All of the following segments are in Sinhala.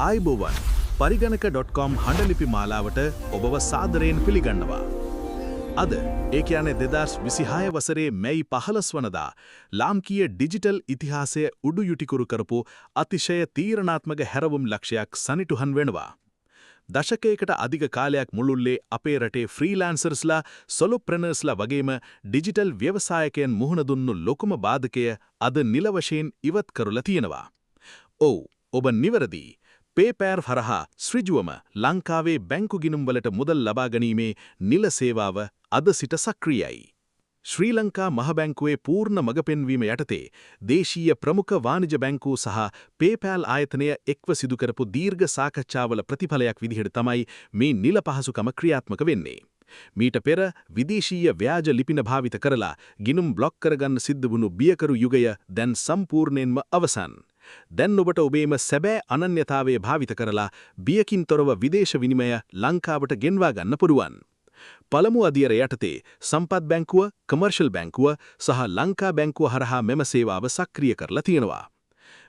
ආයිබෝවන් පරිගණක.com හඬලිපි මාලාවට ඔබව සාදරයෙන් පිළිගන්නවා. අද ඒ කියන්නේ 2026 වසරේ මැයි 15 වනදා ලාම්කීය ඩිජිටල් ඉතිහාසය උඩු යුටිකුරු කරපු අතිශය තීරණාත්මක හැරවුම් ලක්ෂයක් සනිටුහන් වෙනවා. දශකයකට අධික කාලයක් මුළුල්ලේ අපේ රටේ ෆ්‍රීලාන්සර්ස්ලා සොලෝප්‍රෙනර්ස්ලා වගේම ඩිජිටල් ව්‍යවසායකයන් මුහුණ දුන්නු ලොකුම බාධකය අද නිල වශයෙන් ඉවත් කරලා තියෙනවා. ඔව්, ඔබ නිවැරදි. PayPal හරහා ශ්‍රීජුවම ලංකාවේ බැංකු ගිණුම්වලට මුදල් ලබා ගැනීමේ නිල සේවාව අද සිට සක්‍රියයි. ශ්‍රී ලංකා මහ බැංකුවේ පූර්ණ මඟ පෙන්වීම යටතේ දේශීය ප්‍රමුඛ වාණිජ බැංකු සහ PayPal ආයතනය එක්ව සිදු කරපු දීර්ඝ සාකච්ඡාවල ප්‍රතිඵලයක් විදිහට තමයි මේ නිල පහසුකම ක්‍රියාත්මක වෙන්නේ. මීට පෙර විදේශීය ව්‍යාජ ලිපින භාවිත කරලා ගිණුම් බ්ලොක් කරගන්න සිද්ධ වුණු බියකරු යුගය දැන් සම්පූර්ණයෙන්ම අවසන්. දැන් ඔබට ඔබේම සැබෑ අනන්‍යතාවය භාවිත කරලා බියකින් තොරව විදේශ විනිමය ලංකාවට ගෙන්වා ගන්න පුළුවන්. පළමු අදියර යටතේ සම්පත් බැංකුව, කමර්ෂල් බැංකුව සහ ලංකා බැංකුව හරහා මෙම සේවාව සක්‍රිය කරලා තියෙනවා.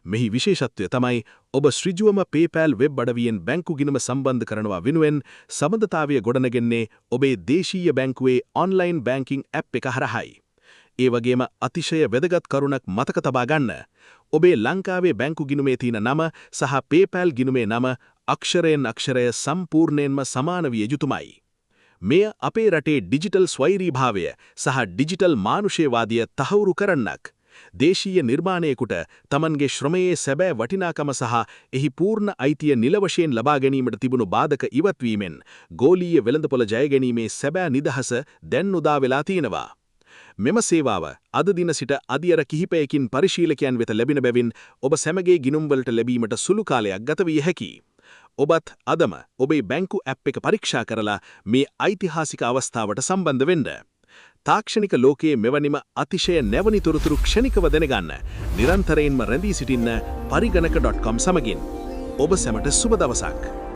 මෙහි විශේෂත්වය තමයි ඔබ ශ්‍රීජුවම PayPal වෙබ් අඩවියෙන් බැංකු ගිණුම සම්බන්ධ කරනවා වෙනුවෙන් සම්බන්ධතාවය ගොඩනගන්නේ ඔබේ දේශීය බැංකුවේ ඔන්ලයින් බැංකින් ඇප් එක හරහායි. ඒ වගේම අතිශය වැදගත් කරුණක් මතක තබා ගන්න. ඔබේ ලංකාවේ බැංකු ගිණුමේ තියෙන නම සහ PayPal ගිණුමේ නම අක්ෂරයෙන් අක්ෂරය සම්පූර්ණයෙන්ම සමාන විය යුතුමයි. මෙය අපේ රටේ ඩිජිටල් ස්වෛරීභාවය සහ ඩිජිටල් මානුෂයවාදය තහවුරු කරන්නක්. දේශීය නිර්මාණයකට තමන්ගේ ශ්‍රමයේ සැබෑ වටිනාකම සහ එහි පූර්ණ අයිතිය නිල වශයෙන් ලබා ගැනීමට තිබුණු බාධක ඉවත්වීමෙන් ගෝලීය වෙළඳපොළ ජය ගැනීමේ සැබෑ නිදහස දැන් උදා වෙලා තියෙනවා. මෙම සේවාව අද දින සිට අදියර කිහිපයකින් පරිශීලකයන් වෙත ලැබෙන බැවින් ඔබ සැමගේ ගිණුම්වලට ලැබීමට සුළු කාලයක් ගත විය හැකියි. ඔබත් අදම ඔබේ බැංකු ඇප් එක පරීක්ෂා කරලා මේ ඓතිහාසික අවස්ථාවට සම්බන්ධ වෙන්න. තාක්ෂණික ලෝකයේ මෙවැනිම අතිශය නැවනි තොරතුරු ක්ෂණිකව දැනගන්න නිරන්තරයෙන්ම රැඳී සිටින්න පරිගණක.com සමගින් ඔබ සැමට සුබ දවසක්.